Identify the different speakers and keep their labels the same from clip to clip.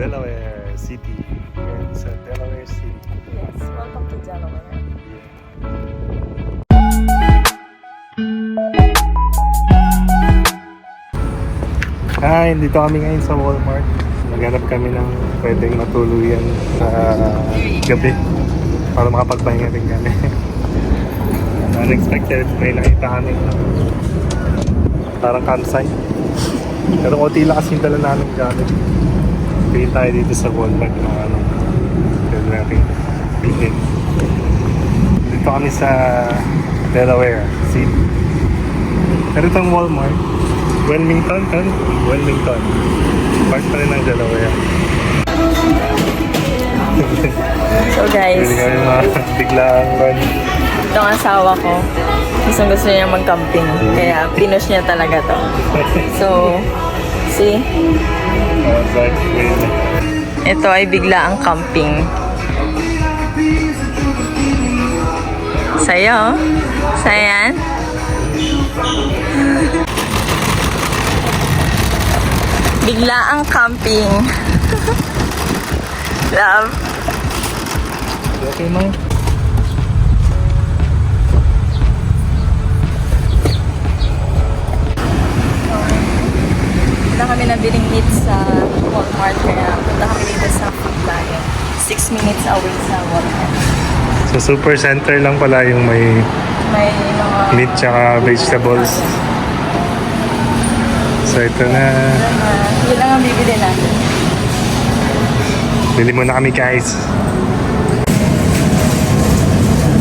Speaker 1: Delaware City. Ngayon sa Delaware City.
Speaker 2: Yes, welcome to Delaware.
Speaker 1: Hi, dito kami ngayon sa Walmart. Naghanap kami ng pwedeng matuluyan sa gabi para makapagpahinga rin kami. Unexpected, may nakita kami parang campsite. Pero konti lang kasi yung dala namin gamit. Tingin tayo dito sa Walmart ng pwede natin bilhin. Dito kami sa Delaware City. Pero itong Walmart, Wilmington. Part pa rin ng Delaware.
Speaker 2: So guys,
Speaker 1: Hindi kami biglang run.
Speaker 2: itong asawa ko, gusto niya mag-camping. Kaya pinush niya talaga to. So, see? Ito ay bigla ang camping. Saya, oh. Sayan. Bigla ang camping. Love.
Speaker 1: Okay, Mang?
Speaker 2: Punta kami nabiling meat sa Walmart. Kaya punta kami dito sa Food Lion. 6 minutes away sa Walmart.
Speaker 1: So super center lang pala yung may
Speaker 2: May mga...
Speaker 1: meat tsaka vegetables. So ito na.
Speaker 2: Yun lang ang bibili natin.
Speaker 1: Bili muna kami guys.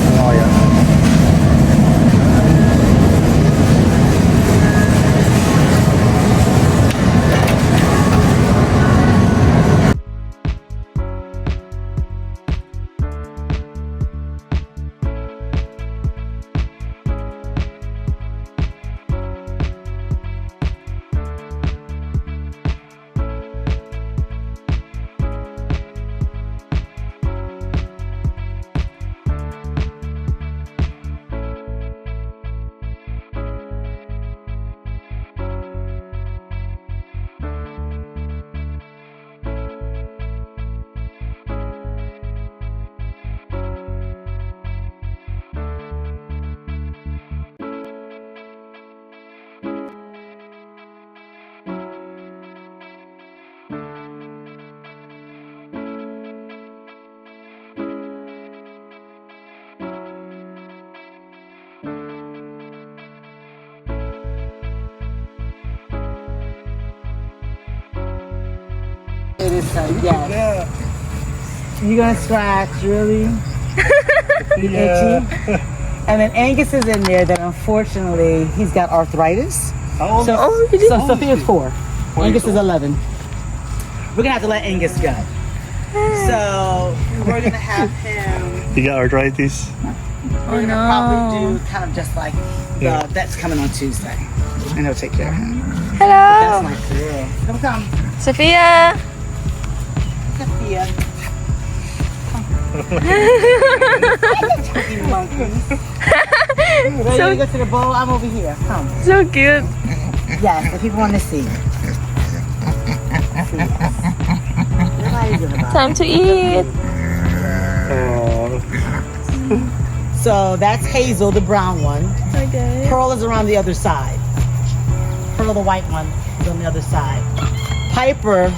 Speaker 1: Ano kaya?
Speaker 3: It is so, yes. You gonna scratch, really? You itchy? And then Angus is in there that unfortunately he's got arthritis.
Speaker 1: How old
Speaker 3: So,
Speaker 1: is
Speaker 3: so Sophia's 4. Angus is
Speaker 1: 4.
Speaker 3: 11. We're gonna have to let Angus go. So we're gonna have him.
Speaker 1: You got arthritis?
Speaker 3: We're gonna probably do kind of just like the vet's coming on Tuesday, and he'll take care of him. That's
Speaker 2: Hello!
Speaker 3: my girl. Come,
Speaker 2: Sophia!
Speaker 3: Sophia. You monkey. Ready
Speaker 2: So-
Speaker 3: to go to the bowl? I'm over here. Come.
Speaker 2: So cute!
Speaker 3: Yes, the people want to see.
Speaker 2: Time to eat!
Speaker 1: Oh.
Speaker 3: So that's Hazel, the brown one.
Speaker 2: Okay.
Speaker 3: Pearl is around the other side. Pearl, the white one, is on the other side. Piper,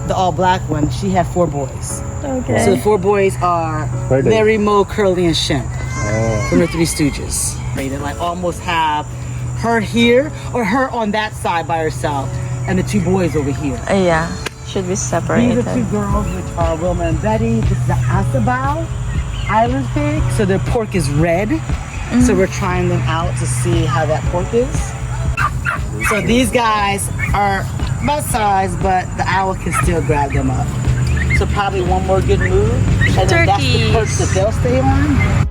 Speaker 3: the all black one, she had 4 boys.
Speaker 2: Okay.
Speaker 3: So the 4 boys are
Speaker 1: Where are they?
Speaker 3: Larry, Moe, Curly, and Shemp
Speaker 1: Oh.
Speaker 3: from the 3 Stooges. They like almost have her here or her on that side by herself, and the 2 boys over here.
Speaker 2: Yeah, should be
Speaker 3: These
Speaker 2: separated.
Speaker 3: are 2 girls, which are Wilma and Betty. This is the Asabao Island pig. So their pork is red. So we're trying them out to see how that pork is. So these guys are about size, but the owl can still grab them up. So probably one more good move, and then that's the perch that they'll stay on.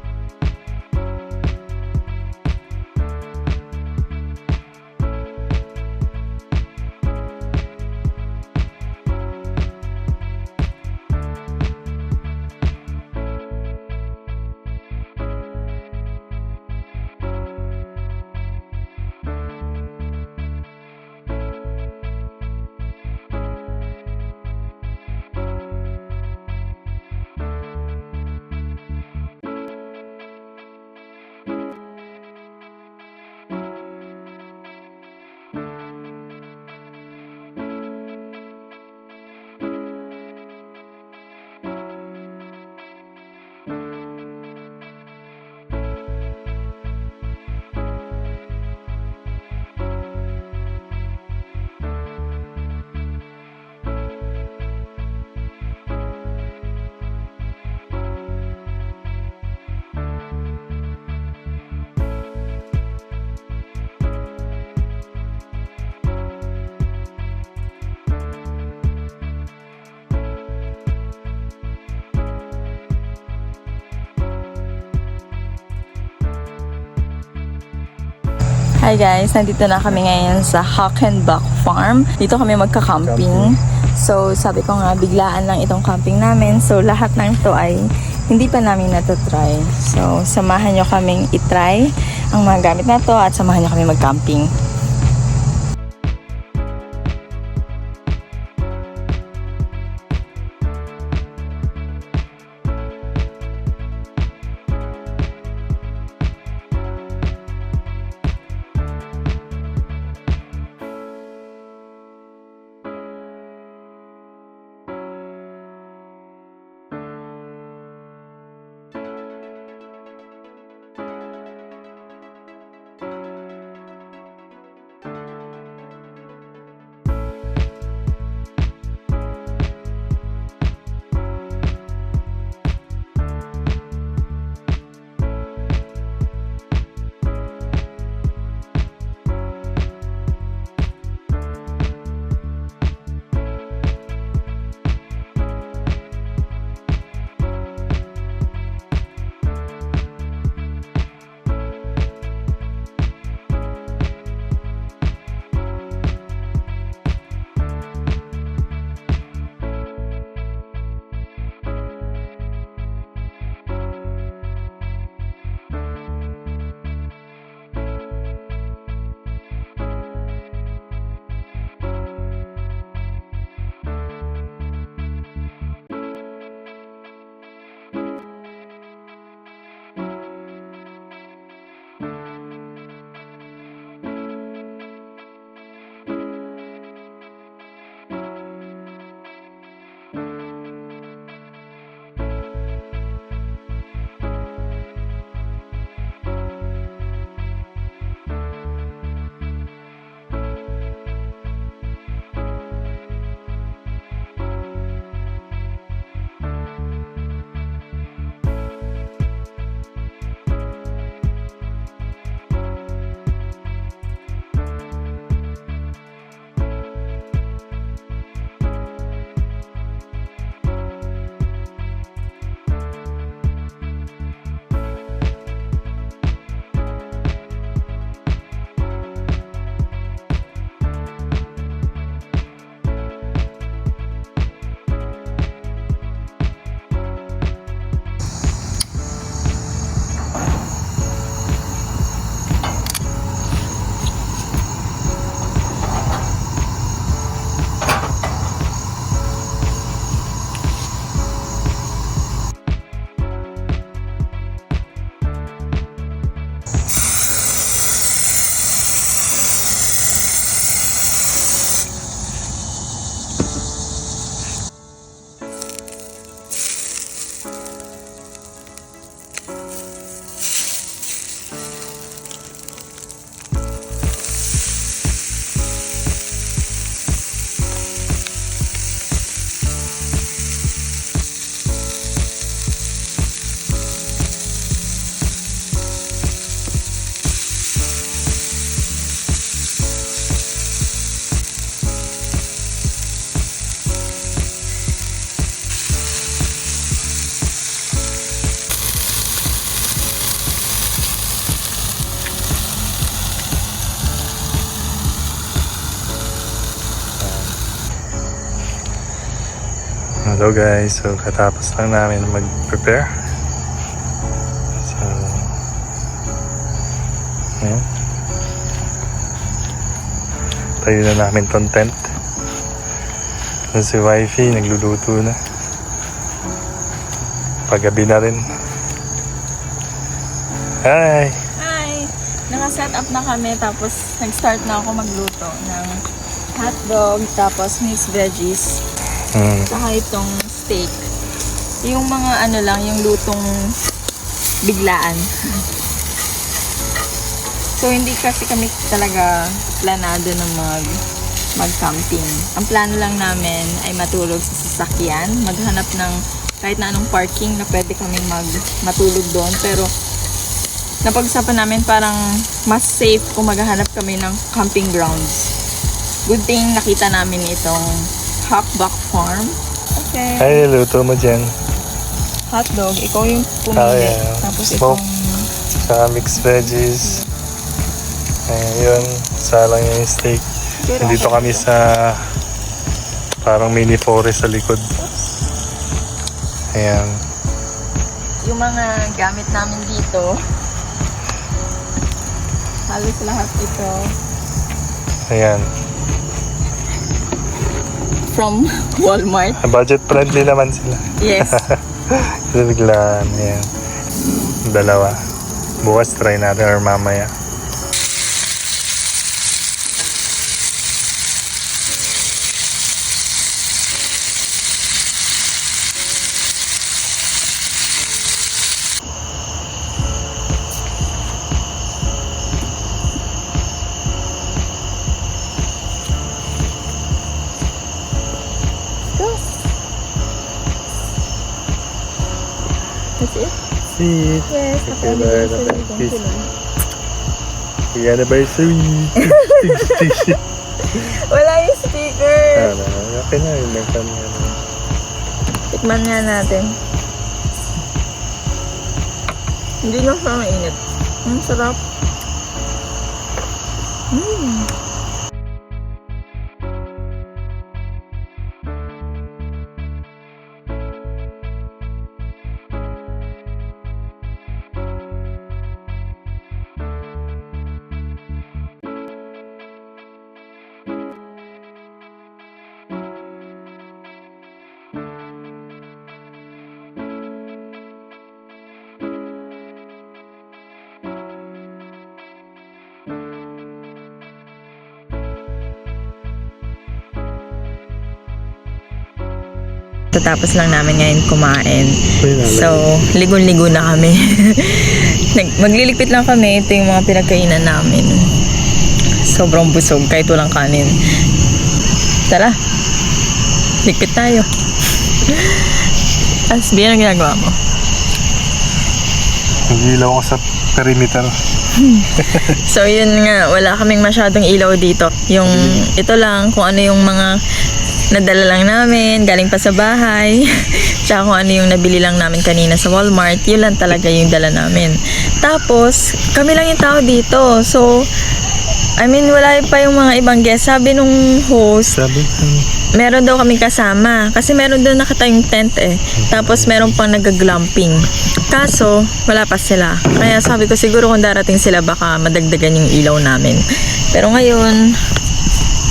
Speaker 2: Hi guys, nandito na kami ngayon sa Hockenbach Farm. Dito kami magka-camping. So, sabi ko nga, biglaan lang itong camping namin. So, lahat ng ito ay hindi pa namin natatry. So, samahan nyo kaming itry ang mga gamit na to at samahan nyo kami mag-camping.
Speaker 1: Hello guys, so katapos lang namin mag-prepare. So, ayan. Tayo na namin tong tent. So, si wifey nagluluto na. Paggabi na rin. Hi!
Speaker 2: Hi! Naka-set up na kami tapos nag-start na ako magluto ng hotdog tapos mixed veggies. Saka itong steak. Yung mga ano lang, yung lutong biglaan. So, hindi kasi kami talaga planado na mag-camping. Ang plano lang namin ay matulog sa sasakyan, maghanap ng kahit na anong parking na pwede kami matulog doon. Pero, napag-usapan namin parang mas safe kung maghanap kami ng camping grounds. Good thing nakita namin itong Hockenbach Farm. Okay.
Speaker 1: Ay, luto mo dyan.
Speaker 2: Hotdog. Ikaw yung pumili.
Speaker 1: Oh, yeah.
Speaker 2: Tapos
Speaker 1: Smoke.
Speaker 2: itong
Speaker 1: Tsaka mixed veggies. Ayun, salang yung steak. Nandito kami sa parang mini forest sa likod. Ayan.
Speaker 2: Yung mga gamit namin dito, halos lahat ito
Speaker 1: Ayan.
Speaker 2: from Walmart.
Speaker 1: Budget friendly naman sila.
Speaker 2: Yes.
Speaker 1: Kasi biglaan. Ayan. Dalawa. Bukas try natin or mamaya.
Speaker 2: That's it?
Speaker 1: See?
Speaker 2: Yes.
Speaker 1: Happy anniversary.
Speaker 2: Wala yung speaker.
Speaker 1: Okay na yun.
Speaker 2: Tikman nga natin. Hindi na siya mainit. Ang sarap. Tatapos lang namin ngayon kumain. So, ligon-ligo na kami. Magliligpit lang kami. Ito yung mga pinagkainan namin. Sobrang busog kahit walang kanin. Tara. Ligpit tayo. Asbi, anong ginagawa mo?
Speaker 1: Nag-ilaw ko sa perimeter.
Speaker 2: So, yun nga. Wala kaming masyadong ilaw dito. Yung, ito lang, kung ano yung mga nadala lang namin, galing pa sa bahay. Tsaka kung ano yung nabili lang namin kanina sa Walmart, yun lang talaga yung dala namin. Tapos, kami lang yung tao dito. So, I mean, wala pa yung mga ibang guests. Sabi nung host, meron daw kami kasama. Kasi meron daw nakatayong tent eh. Tapos, meron pang nag-glamping. Kaso, wala pa sila. Kaya sabi ko, siguro kung darating sila, baka madagdagan yung ilaw namin. Pero ngayon,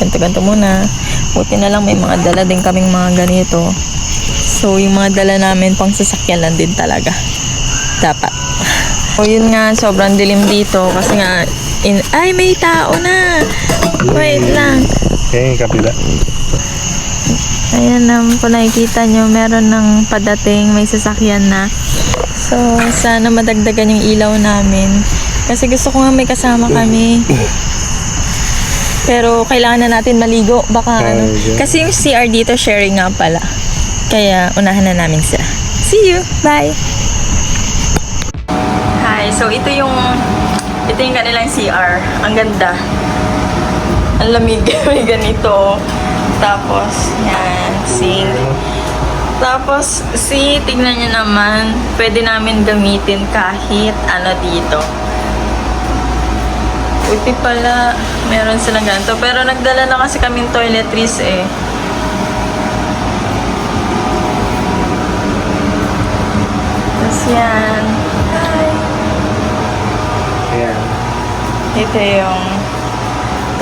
Speaker 2: ganto-ganto muna. Buti na lang may mga dala din kaming mga ganito. So, yung mga dala namin pang sasakyan lang din talaga. Dapat. So, yun nga, sobrang dilim dito. Kasi nga, ay, may tao na! Wait lang.
Speaker 1: Okay, kapila.
Speaker 2: Ayan na, kung nakikita nyo, meron ng padating, may sasakyan na. So, sana madagdagan yung ilaw namin. Kasi gusto ko nga may kasama kami. Pero kailangan na natin maligo. Baka ano. Kasi yung CR dito, sharing nga pala. Kaya unahan na namin sila. See you! Bye! Hi! So ito yung kanilang CR. Ang ganda. Ang lamig. May ganito. Tapos, yan. Sink. Tapos, tignan nyo naman. Pwede namin gamitin kahit ano dito. Buti pala, meron silang ganito. Pero nagdala na kasi kaming toiletries eh. Tapos yan. Hi!
Speaker 1: Ayan.
Speaker 2: Ito yung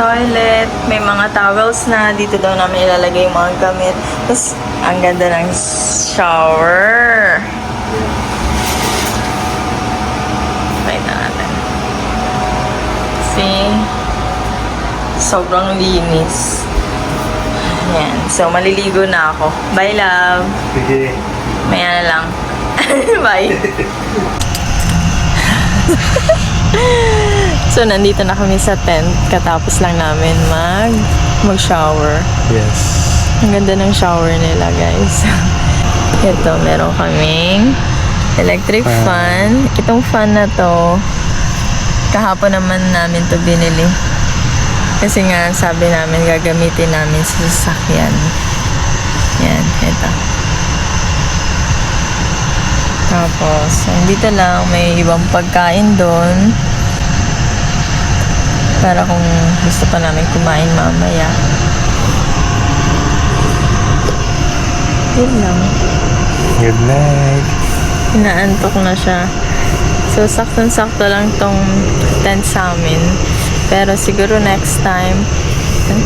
Speaker 2: toilet. May mga towels na. Dito daw namin ilalagay yung mga gamit. Tapos, ang ganda ng shower. Right na natin. See? Sobrang linis. Ayan. So, maliligo na ako. Bye, love.
Speaker 1: Sige.
Speaker 2: Maya na lang. Bye. So, nandito na kami sa tent. Katapos lang namin mag-shower.
Speaker 1: Yes.
Speaker 2: Ang ganda ng shower nila, guys. Ito, meron kaming electric fan. Itong fan na to, kahapon naman namin to binili. Kasi nga, sabi namin, gagamitin namin sa sasakyan. Yan, ito. Tapos, dito lang, may ibang pagkain doon. Para kung gusto pa namin kumain mamaya. Yun lang.
Speaker 1: Good night.
Speaker 2: Inaantok na siya. So, saktong-sakto lang tong tent sa amin. Pero siguro next time,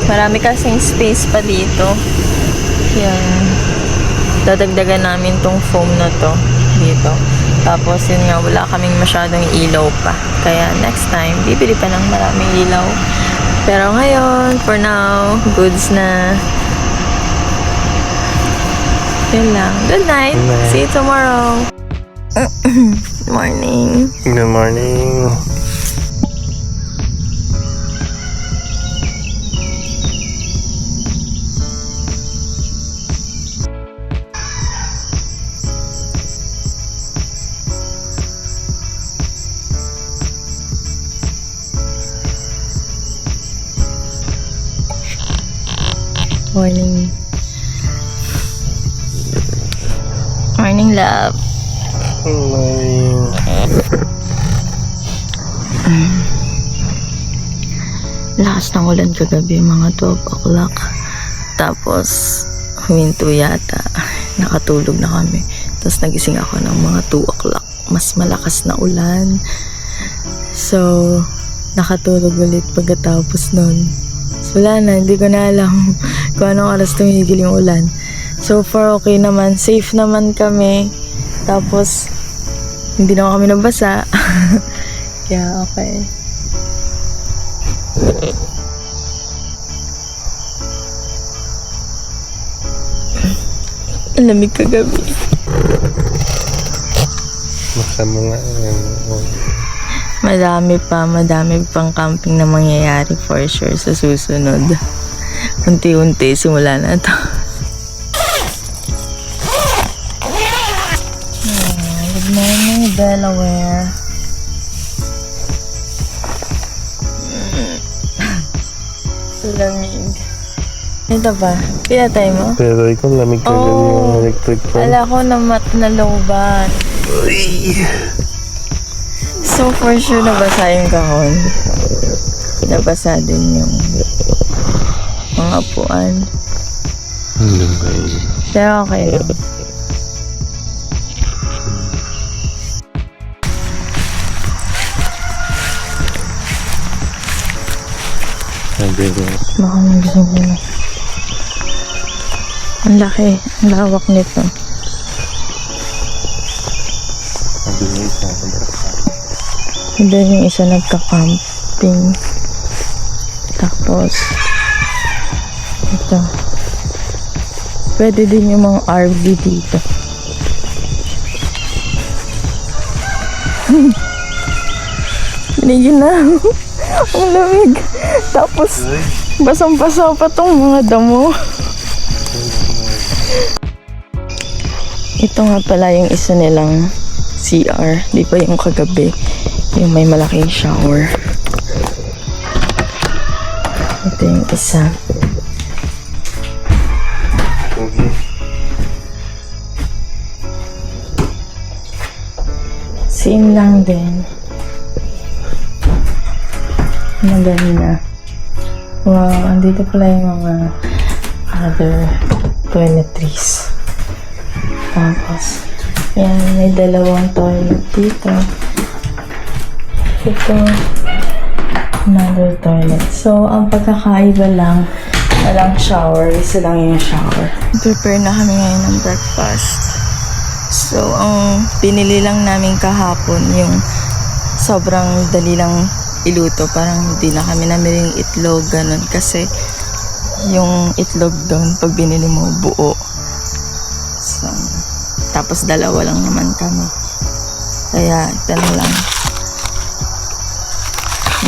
Speaker 2: marami kasing space pa dito. Yan. Dadagdagan namin tong foam na to dito. Tapos, yun nga, wala kaming masyadong ilaw pa. Kaya next time, bibili pa ng maraming ilaw. Pero ngayon, for now, goods na. Yun lang. Good night.
Speaker 1: Good night.
Speaker 2: See you tomorrow. Good morning.
Speaker 1: Good morning.
Speaker 2: Morning. Morning, love.
Speaker 1: Morning.
Speaker 2: Lakas ng ulan kagabi, mga 12 o'clock. Tapos, huminto yata. Nakatulog na kami. Tapos nagising ako ng mga 2 o'clock. Mas malakas na ulan. So, nakatulog ulit pagkatapos nun. So, wala na. Hindi ko na alam kung anong oras tumigil yung ulan. So far, okay naman. Safe naman kami. Tapos, hindi na kami nabasa. Kaya, okay. Ang lamig kagabi.
Speaker 1: Basta mga
Speaker 2: Madami pang camping na mangyayari for sure sa susunod. Unti-unti, simula na to. Good morning, Delaware. Lamig. Ito ba? Pinatay mo?
Speaker 1: pero ikaw lamig ka yung electric fan.
Speaker 2: Ala ko na lowbat. So for sure nabasa yung kahon. Nabasa din yung mga upuan. Pero okay lang. Baka magising nila. Ang laki. Ang lawak nito. Doon yung isa nagka-camping. Tapos, ito. Pwede din yung mga RV dito. Binigyan na. Ang lamig. Tapos, basang-basa pa tong mga damo. Ito nga pala yung isa nilang CR. Di pa yung kagabi. Yung may malaking shower. Ito yung isa. Same lang din. Maganda. Wow, andito pala yung mga other toiletries. Tapos, yan, may dalawang toilet dito. Ito, another toilet. So, ang pagkakaiba lang, walang shower. Isa lang yung shower. Prepare na kami ngayon ng breakfast. So, ang pinili lang namin kahapon, yung sobrang dali lang iluto. Parang hindi na kami namiling itlog, ganun. Kasi, yung itlog doon, pag binili mo, buo. So, tapos dalawa lang naman kami. Kaya, ito na lang.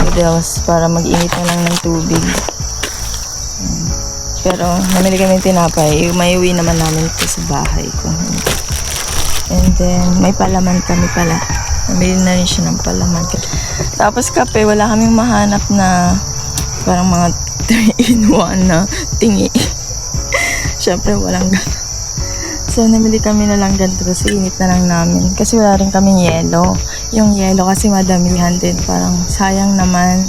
Speaker 2: Noodles para mag-init na lang ng tubig. Pero namili kami tinapay. May uwi naman namin ito sa bahay ko. And then may palaman kami pala. Namili na rin siya ng palaman. Tapos kape, wala kaming mahanap na parang mga 3-in-1 na tingi. Syempre walang gano'n. So, namili kami na lang ganito kasi init na lang namin. Kasi wala rin kaming yelo. Yung yelo kasi madamihan din. Parang sayang naman.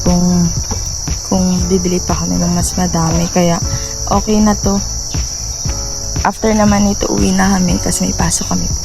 Speaker 2: kung bibili pa kami ng mas madami. Kaya okay na to. After naman nito, uwi na kami kasi may pasok kami